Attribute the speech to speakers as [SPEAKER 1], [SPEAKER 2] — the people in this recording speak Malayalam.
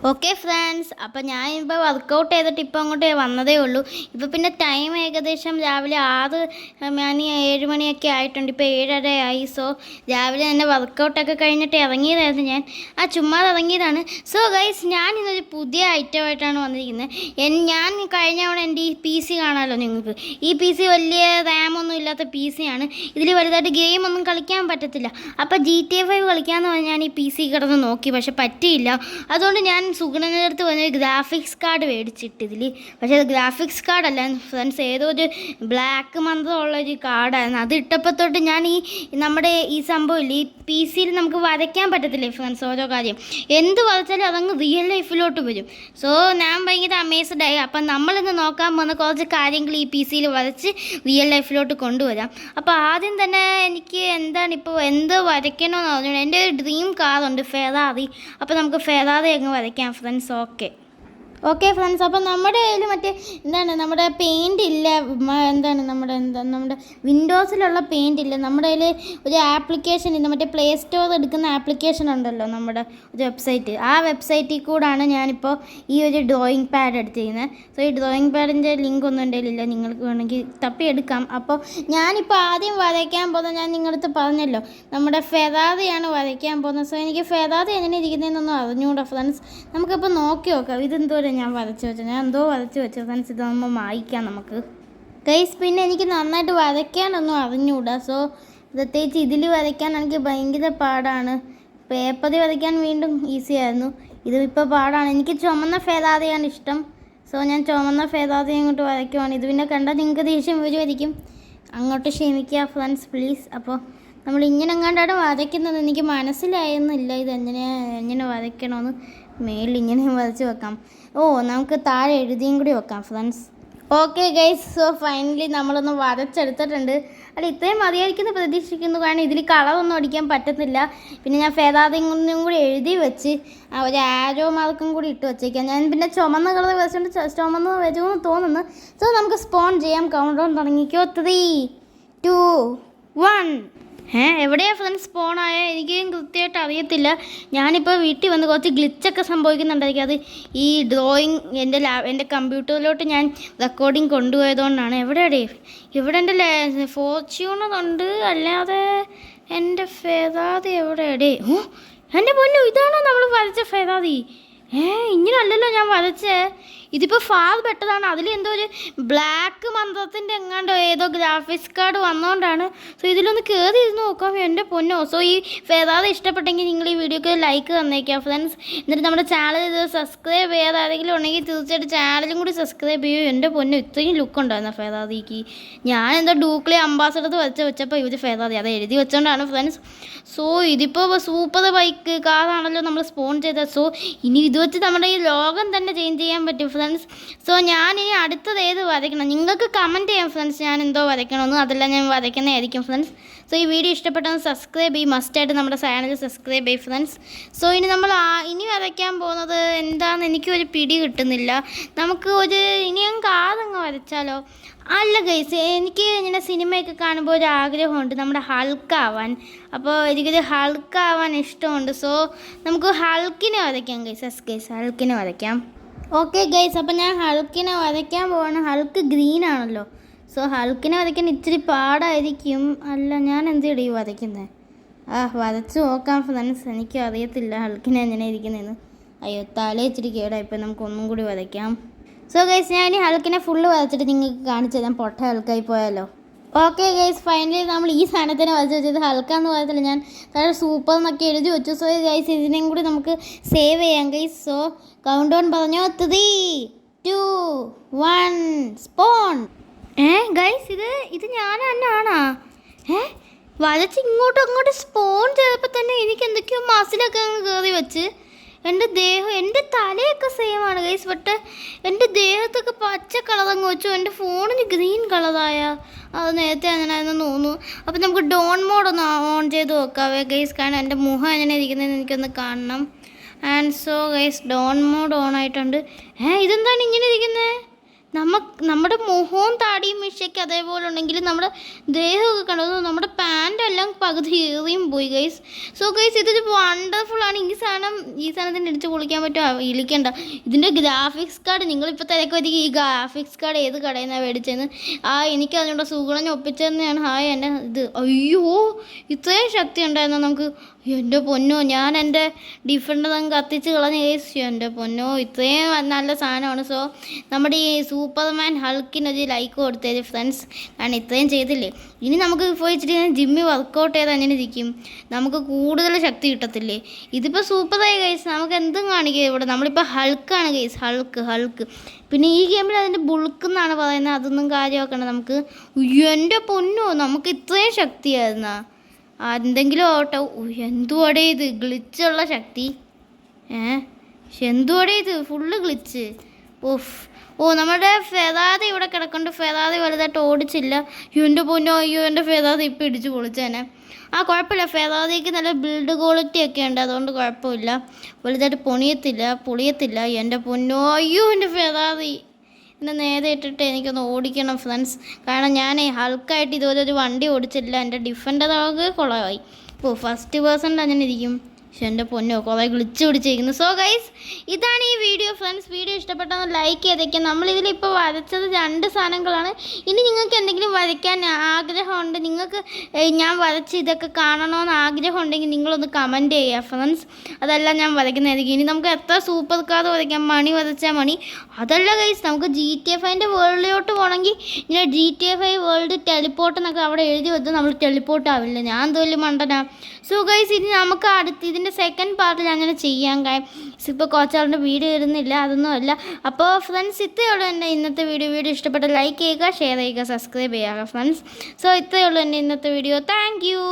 [SPEAKER 1] ഓക്കെ ഫ്രണ്ട്സ്, അപ്പം ഞാൻ ഇപ്പോൾ വർക്കൗട്ട് ചെയ്തിട്ട് ഇപ്പോൾ അങ്ങോട്ട് വന്നതേ ഉള്ളൂ. ഇപ്പോൾ പിന്നെ ടൈം ഏകദേശം രാവിലെ 6 മണി 7 മണിയൊക്കെ ആയിട്ടുണ്ട്. ഇപ്പോൾ 7:30 ആയി. സോ രാവിലെ തന്നെ വർക്കൗട്ടൊക്കെ കഴിഞ്ഞിട്ട് ഇറങ്ങിയതായിരുന്നു ഞാൻ. ചുമ്മാതെ ഇറങ്ങിയതാണ്. സോ ഗൈസ്, ഞാൻ ഇന്നൊരു പുതിയ ഐറ്റമായിട്ടാണ് വന്നിരിക്കുന്നത്. ഞാൻ കഴിഞ്ഞ തവണ എൻ്റെ ഈ പി സി കാണാമല്ലോ നിങ്ങൾക്ക്. ഈ പി സി വലിയ റാമൊന്നും ഇല്ലാത്ത പി സി ആണ്. ഇതിൽ വലുതായിട്ട് ഗെയിമൊന്നും കളിക്കാൻ പറ്റത്തില്ല. അപ്പോൾ GTA 5 കളിക്കാമെന്ന് പറഞ്ഞാൽ ഞാൻ ഈ പി സി കിടന്ന് നോക്കി, പക്ഷെ പറ്റിയില്ല. അതുകൊണ്ട് ഞാൻ സുഗുണൻ്റെ അടുത്ത് വന്നൊരു ഗ്രാഫിക്സ് കാർഡ് മേടിച്ചിട്ട് ഇതിൽ. പക്ഷേ അത് ഗ്രാഫിക്സ് കാർഡല്ല ഫ്രണ്ട്സ്, ഏതോ ഒരു ബ്ലാക്ക് മന്ത്രമുള്ളൊരു കാർഡായിരുന്നു. അത് ഇട്ടപ്പോൾ തൊട്ട് ഞാൻ നമ്മുടെ ഈ സംഭവം ഇല്ല, ഈ പി സിയിൽ നമുക്ക് വരയ്ക്കാൻ പറ്റത്തില്ലേ ഫ്രണ്ട്സ്, ഓരോ കാര്യം എന്ത് വരച്ചാലും അതങ്ങ് റിയൽ ലൈഫിലോട്ട് വരും. സോ ഞാൻ ഭയങ്കര അമേസ്ഡ് ആയി. അപ്പം നമ്മളിന്ന് നോക്കാൻ പോകുന്ന കുറച്ച് കാര്യങ്ങൾ ഈ പി സിയിൽ വരച്ച് റിയൽ ലൈഫിലോട്ട് കൊണ്ടുവരാം. അപ്പോൾ ആദ്യം തന്നെ എനിക്ക് എന്ത് വരയ്ക്കണമെന്ന് പറഞ്ഞു. എൻ്റെ ഒരു ഡ്രീം കാറുണ്ട്, ഫെറാറി. അപ്പോൾ നമുക്ക് ഫെറാറി അങ്ങ് വരയ്ക്കാം ഫ്രണ്ട്സ്. ഓക്കെ ഫ്രണ്ട്സ്, അപ്പം നമ്മുടെ കയ്യിൽ നമ്മുടെ പെയിൻ്റ് ഇല്ല. നമ്മുടെ വിൻഡോസിലുള്ള പെയിൻ്റ് ഇല്ല. നമ്മുടെ കയ്യിൽ ഒരു ആപ്ലിക്കേഷൻ ഇല്ല, മറ്റേ പ്ലേ സ്റ്റോർ എടുക്കുന്ന ആപ്ലിക്കേഷൻ ഉണ്ടല്ലോ, നമ്മുടെ ഒരു വെബ്സൈറ്റ്. ആ വെബ്സൈറ്റിൽ കൂടാണ് ഞാനിപ്പോൾ ഈ ഒരു ഡ്രോയിങ് പാഡ് എടുത്തിരിക്കുന്നത്. സോ ഈ ഡ്രോയിങ് പാഡിൻ്റെ ലിങ്ക് ഒന്നും എൻ്റെ കയ്യിലില്ല, നിങ്ങൾക്ക് വേണമെങ്കിൽ തപ്പിയെടുക്കാം. അപ്പോൾ ഞാനിപ്പോൾ ആദ്യം വരയ്ക്കാൻ പോകുന്നത്, ഞാൻ നിങ്ങളടുത്ത് പറഞ്ഞല്ലോ നമ്മുടെ ഫെറാറിയാണ് വരയ്ക്കാൻ പോകുന്നത്. സോ എനിക്ക് ഫെറാറി എങ്ങനെ ഇരിക്കുന്നതെന്നൊന്നും അറിഞ്ഞുകൂടാ ഫ്രണ്ട്സ്. നമുക്കിപ്പോൾ നോക്കി നോക്കാം. ഇതെന്തോരം ഞാൻ എന്തോ വരച്ച് വെച്ചു ഫ്രണ്ട്സ്. ഇത് നമ്മൾ മായ്ക്കാം നമുക്ക് ഗൈസ്. പിന്നെ എനിക്ക് നന്നായിട്ട് വരയ്ക്കാനൊന്നും അറിഞ്ഞുകൂടാ. സോ പ്രത്യേകിച്ച് ഇതിൽ വരയ്ക്കാൻ എനിക്ക് ഭയങ്കര പാടാണ്. പേപ്പറിൽ വരയ്ക്കാൻ വീണ്ടും ഈസി ആയിരുന്നു, ഇതിപ്പോൾ പാടാണ്. എനിക്ക് ചുമന്ന ഫെറാറിയാണ് ഇഷ്ടം. സോ ഞാൻ ചുമന്ന ഫെറാറി അങ്ങോട്ട് വരയ്ക്കുവാണ്. ഇത് പിന്നെ കണ്ടാൽ നിങ്ങൾക്ക് ദേഷ്യം വരുമായിരിക്കും, അങ്ങോട്ട് ക്ഷമിക്കുക ഫ്രണ്ട്സ് പ്ലീസ്. അപ്പോൾ നമ്മൾ ഇങ്ങനെ എങ്ങാണ്ടാണ് വരയ്ക്കുന്നത്, എനിക്ക് മനസ്സിലായെന്നില്ല എങ്ങനെ വരയ്ക്കണമെന്ന്. മേളിൽ ഇങ്ങനെ വരച്ച് വെക്കാം. നമുക്ക് താഴെ എഴുതിയും കൂടി വെക്കാം friends. Okay guys, so finally നമ്മളൊന്ന് വരച്ചെടുത്തിട്ടുണ്ട്. ഇത്രയും മതിയായിരിക്കുന്നു പ്രതീക്ഷിക്കുന്നു, കാരണം ഇതിൽ കളറൊന്നും അടിക്കാൻ പറ്റത്തില്ല. പിന്നെ ഞാൻ ഫെറാറിയും കൂടി എഴുതി വെച്ച് ഒരു ആരോ മാർക്കും കൂടി ഇട്ട് വെച്ചേക്കാം. ഞാൻ പിന്നെ ചുമന്ന കളർ വരച്ചുകൊണ്ട് ചുമന്ന് വരുമെന്ന് തോന്നുന്നു. സോ നമുക്ക് സ്പോൺ ചെയ്യാം. കൗണ്ട് ഡൗൺ തുടങ്ങിക്കോ. 3, 2, 1. എവിടെയാണ് ഫ്രണ്ട്സ് സ്പോണായ എനിക്കും കൃത്യമായിട്ട് അറിയത്തില്ല. ഞാനിപ്പോൾ വീട്ടിൽ വന്ന് കുറച്ച് ഗ്ലിച്ചൊക്കെ സംഭവിക്കുന്നുണ്ടായിരിക്കും. അത് ഈ ഡ്രോയിങ് എൻ്റെ കമ്പ്യൂട്ടറിലോട്ട് ഞാൻ റെക്കോർഡിങ് കൊണ്ടുപോയതുകൊണ്ടാണ്. ഇവിടെ എൻ്റെ ഫോർച്യൂണറുണ്ട്, അല്ലാതെ എൻ്റെ ഫെറാറി എവിടെയടേ? എൻ്റെ പൊന്നു, ഇതാണോ നമ്മൾ വരച്ച ഫെറാറി? ഇങ്ങനല്ലല്ലോ ഞാൻ വരച്ചേ. ഇതിപ്പോൾ ഫാർ ബെറ്ററാണ്. അതിലെന്തോ ഒരു ബ്ലാക്ക് മന്ത്രത്തിൻ്റെ എങ്ങാണ്ടോ ഏതോ ഗ്രാഫിക്സ് കാർഡ് വന്നുകൊണ്ടാണ്. സോ ഇതിലൊന്ന് കയറി ഇരുന്ന് നോക്കാം. എൻ്റെ പൊന്നോ. സോ ഈ ഫെറാറി ഇഷ്ടപ്പെട്ടെങ്കിൽ നിങ്ങൾ ഈ വീഡിയോക്ക് ലൈക്ക് തന്നേക്കാം ഫ്രണ്ട്സ്. എന്നിട്ട് നമ്മുടെ ചാനൽ ഇത് സബ്സ്ക്രൈബ് ചെയ്യാതെ ആരെങ്കിലും ഉണ്ടെങ്കിൽ തീർച്ചയായിട്ടും ചാനലും കൂടി സബ്സ്ക്രൈബ് ചെയ്യൂ. എൻ്റെ പൊന്നോ, ഇത്രയും ലുക്ക് ഉണ്ടായിരുന്നു ഫെറാറിക്ക്. ഞാൻ എന്തോ ഡൂക്ലി അംബാസഡർ വെച്ചപ്പോൾ ഇവർ ഫെറാറി അത് എഴുതി വെച്ചോണ്ടാണ് ഫ്രണ്ട്സ്. സോ ഇതിപ്പോൾ സൂപ്പർ ബൈക്ക് കാറാണല്ലോ നമ്മൾ സ്പോൺ ചെയ്തത്. സോ ഇനി ഇത് വെച്ച് നമ്മുടെ ഈ ലോകം തന്നെ ചേഞ്ച് ചെയ്യാൻ പറ്റും ഫ്രണ്ട്സ്. സോ ഞാനിനി അടുത്തത് ഏത് വരയ്ക്കണം നിങ്ങൾക്ക് കമൻറ്റ് ചെയ്യാം ഫ്രണ്ട്സ്, ഞാൻ എന്തോ വരയ്ക്കണമെന്ന്. അതെല്ലാം ഞാൻ വരയ്ക്കുന്നതായിരിക്കും ഫ്രണ്ട്സ്. സോ ഈ വീഡിയോ ഇഷ്ടപ്പെട്ടെന്ന് സബ്സ്ക്രൈബ് ചെയ്യും, മസ്റ്റായിട്ട് നമ്മുടെ ചാനൽ സബ്സ്ക്രൈബ് ചെയ്യും ഫ്രണ്ട്സ്. സോ ഇനി നമ്മൾ ഇനി വരയ്ക്കാൻ പോകുന്നത് എന്താണെന്ന് എനിക്കൊരു പിടി കിട്ടുന്നില്ല. ഇനി ഞാൻ കാറങ്ങ് വരച്ചാലോ? അല്ല ഗൈസ്, എനിക്ക് ഇങ്ങനെ സിനിമയൊക്കെ കാണുമ്പോൾ ഒരു ആഗ്രഹമുണ്ട് നമ്മുടെ ഹൾക്കാവാൻ. അപ്പോൾ എനിക്കൊരു ഹൾക്കാവാൻ ഇഷ്ടമുണ്ട്. സോ നമുക്ക് ഹൾക്കിനെ വരയ്ക്കാം ഗൈസ്. ഹൾക്കിനെ വരയ്ക്കാം. ഓക്കെ ഗൈസ്, അപ്പോൾ ഞാൻ ഹൾക്കിനെ വരയ്ക്കാൻ പോവാണ്. ഹൾക്ക് ഗ്രീൻ ആണല്ലോ. സോ ഹൾക്കിനെ വരയ്ക്കാൻ ഇച്ചിരി പാടായിരിക്കും. അല്ല, ഞാൻ എന്തിനാണ് ഈ വരയ്ക്കുന്നത്? വരച്ച് നോക്കാം ഫ്രണ്ട്സ്. എനിക്ക് അറിയത്തില്ല ഹൾക്കിനെ എങ്ങനെ ഇരിക്കുന്നതെന്ന്. അയ്യോ, തല ഇച്ചിരി കേടാ. ഇപ്പം നമുക്ക് ഒന്നും കൂടി വരയ്ക്കാം. സോ ഗൈസ്, ഞാൻ ഈ ഹൾക്കിനെ ഫുള്ള് വരച്ചിട്ട് നിങ്ങൾക്ക് കാണിച്ചു തരാം. പൊട്ട ഹൾക്കായി പോയാലോ. ഓക്കെ ഗൈസ്, ഫൈനലി നമ്മൾ ഈ സാധനത്തിനെ വരച്ച് വെച്ചത് ഹൾക്കാന്ന് പറയത്തില്ല, ഞാൻ താഴെ സൂപ്പർ എന്നൊക്കെ എഴുതി വെച്ചു. സോ ഗൈസ്, ഇതിനെയും കൂടി നമുക്ക് സേവ് ചെയ്യാം ഗൈസ്. സോ കൗണ്ട് ഡൗൺ പറഞ്ഞോ. 3, 2, 1 സ്പോൺ. ഗൈസ്, ഇത് ഞാൻ തന്നെയാണോ? വരച്ച് അങ്ങോട്ട് സ്പോൺ ചെയ്തപ്പോൾ തന്നെ എനിക്ക് എന്തൊക്കെയോ മസിലൊക്കെ അങ്ങ് കയറി വെച്ച്. എൻ്റെ തലയൊക്കെ സെയിമാണ് ഗൈസ്, ബട്ട് എൻ്റെ ദേഹത്തൊക്കെ പച്ച കളറങ്ങ് വെച്ചു. എൻ്റെ ഫോണിന് ഗ്രീൻ കളറായ അത് നേരത്തെ അങ്ങനെയായിരുന്നു തോന്നുന്നു. അപ്പം നമുക്ക് ഡോൺ മോഡൊന്ന് ഓൺ ചെയ്ത് നോക്കാവേ ഗൈസ്, കാരണം എൻ്റെ മുഖം എങ്ങനെ ഇരിക്കുന്നതെന്ന് എനിക്കൊന്ന് കാണണം. And so guys, don mode on ആയിട്ടുണ്ട്. ഇതെന്താണ് ഇങ്ങനെ ഇരിക്കുന്നത്? നമ്മുടെ മുഖവും താടിയും മിഷയ്ക്ക് അതേപോലെ ഉണ്ടെങ്കിൽ നമ്മുടെ ദേഹമൊക്കെ കണ്ടത് നമ്മുടെ പാൻറ്റെല്ലാം പകുതി കീറിയും പോയി ഗൈസ്. സോ ഗൈസ് ഇതൊരു വണ്ടർഫുള്ളാണ്. ഈ സാധനത്തിന് ഇടിച്ച് പൊളിക്കാൻ പറ്റുമോ ഇളിക്കണ്ട. ഇതിൻ്റെ ഗ്രാഫിക്സ് കാർഡ് നിങ്ങളിപ്പോൾ തിരക്കുമായിരിക്കും ഈ ഗ്രാഫിക്സ് കാർഡ് ഏത് കടയിൽ നിന്നാണ് മേടിച്ചതെന്ന്. എനിക്ക് അതിനുള്ള സുഗുണനെ ഒപ്പിച്ചതെന്നാണ് എൻ്റെ ഇത്. അയ്യോ ഇത്രയും ശക്തി ഉണ്ടായിരുന്നു നമുക്ക്. എൻ്റെ പൊന്നോ, ഞാൻ എൻ്റെ ഡിഫൻഡർ അങ്ങ് കത്തിച്ച് കളഞ്ഞ കേസ്. എൻ്റെ പൊന്നോ, ഇത്രയും നല്ല സാധനമാണ്. സോ നമ്മുടെ ഈ സൂപ്പർമാൻ ഹൾക്കിനൊരു ലൈക്ക് കൊടുത്തത് ഫ്രണ്ട്സ്. കാരണം ഇത്രയും ചെയ്തില്ലേ. ഇനി നമുക്ക് പോയി ഇച്ചിരി ജിമ്മിൽ വർക്കൗട്ട് ചെയ്ത് അങ്ങനെ ഇരിക്കും, നമുക്ക് കൂടുതൽ ശക്തി കിട്ടത്തില്ലേ. ഇതിപ്പോൾ സൂപ്പറായി ഗൈസ്, നമുക്ക് എന്തും കാണിക്കുക ഇവിടെ. നമ്മളിപ്പോൾ ഹൾക്കാണ് ഗൈസ്, ഹൾക്ക്. പിന്നെ ഈ ഗെയിമിൽ അതിൻ്റെ ബുൾക്ക് എന്നാണ് പറയുന്നത്, അതൊന്നും കാര്യമാക്കണ്ട നമുക്ക്. എൻ്റെ പൊന്നോ, നമുക്ക് ഇത്രയും ശക്തിയായിരുന്നാ എന്തെങ്കിലും ഓട്ടോ. എന്തുവടെ ഇത് ഗ്ലിച്ചുള്ള ശക്തി. എന്തുവടെ ഇത് ഫുള്ള് ഗ്ലിച്ച്. നമ്മുടെ ഫെറാറി ഇവിടെ കിടക്കുന്നുണ്ട്. ഫെറാറി വലുതായിട്ട് ഓടിച്ചില്ല. എൻ്റെ പൊന്നോ, അയ്യോ എൻ്റെ ഫെറാറി ഇപ്പം ഇടിച്ച് പൊളിച്ചേനെ. കുഴപ്പമില്ല, ഫെറാറിക്ക് നല്ല ബിൽഡ് ക്വാളിറ്റി ഒക്കെ ഉണ്ട്, അതുകൊണ്ട് കുഴപ്പമില്ല. വലുതായിട്ട് പൊളിയത്തില്ല. എൻ്റെ പൊന്നോ, അയ്യോ എൻ്റെ ഫെറാറി എന്നെ നേരെ ഇട്ടിട്ട് എനിക്കൊന്ന് ഓടിക്കണം ഫ്രണ്ട്സ്. കാരണം ഞാൻ ഹൾക്കായിട്ട് ഇതുപോലെ ഒരു വണ്ടി ഓടിച്ചില്ല. എൻ്റെ ഡിഫൻഡറൊക്കെ കുളമായി. ഫസ്റ്റ് പേഴ്സണിൽ അങ്ങനെ ഇരിക്കും. പക്ഷെ എൻ്റെ പൊന്നോ, കുറേ ഗ്ലിച്ച് പിടിച്ചിരിക്കുന്നു. സോ ഗൈസ് ഇതാണ് ഈ വീഡിയോ ഫ്രണ്ട്സ്. വീഡിയോ ഇഷ്ടപ്പെട്ടെന്ന് ലൈക്ക് ചെയ്തേക്കാം. നമ്മളിതിലിപ്പോൾ വരച്ചത് 2 സാധനങ്ങളാണ്. ഇനി നിങ്ങൾക്ക് എന്തെങ്കിലും വരയ്ക്കാൻ ആഗ്രഹമുണ്ട്, നിങ്ങൾക്ക് ഞാൻ വരച്ച് ഇതൊക്കെ കാണണമെന്ന് ആഗ്രഹം ഉണ്ടെങ്കിൽ നിങ്ങളൊന്ന് കമൻറ്റ് ചെയ്യുക ഫ്രണ്ട്സ്. അതെല്ലാം ഞാൻ വരയ്ക്കുന്നതായിരിക്കും. ഇനി നമുക്ക് എത്ര സൂപ്പർ കാർ വരയ്ക്കാം, മണി വരച്ചാൽ മണി. അതല്ല ഗൈസ്, നമുക്ക് GTA 5 വേൾഡിലോട്ട് പോകണമെങ്കിൽ ഇങ്ങനെ GTA 5 വേൾഡ് ടെലിപ്പോർട്ട് എന്നൊക്കെ അവിടെ എഴുതി വെച്ച് നമ്മൾ ടെലിപ്പോർട്ട് ആവില്ല. ഞാൻ എന്തോലും മണ്ടനാ. സോ ഗൈസ് ഇനി നമുക്ക് ഇതിൻ്റെ സെക്കൻഡ് പാർട്ടിൽ അങ്ങനെ ചെയ്യാൻ ഇപ്പോൾ കോച്ചാളിൻ്റെ വീഡിയോ ഇരുന്നില്ല, അതൊന്നും അല്ല. അപ്പോൾ ഫ്രണ്ട്സ് ഇത്രയേ ഉള്ളൂ എൻ്റെ ഇന്നത്തെ വീഡിയോ ഇഷ്ടപ്പെട്ട ലൈക്ക് ചെയ്യുക, ഷെയർ ചെയ്യുക, സബ്സ്ക്രൈബ് ചെയ്യുക ഫ്രണ്ട്സ്. സോ ഇത്രയേ ഉള്ളൂ എൻ്റെ ഇന്നത്തെ വീഡിയോ. Thank you.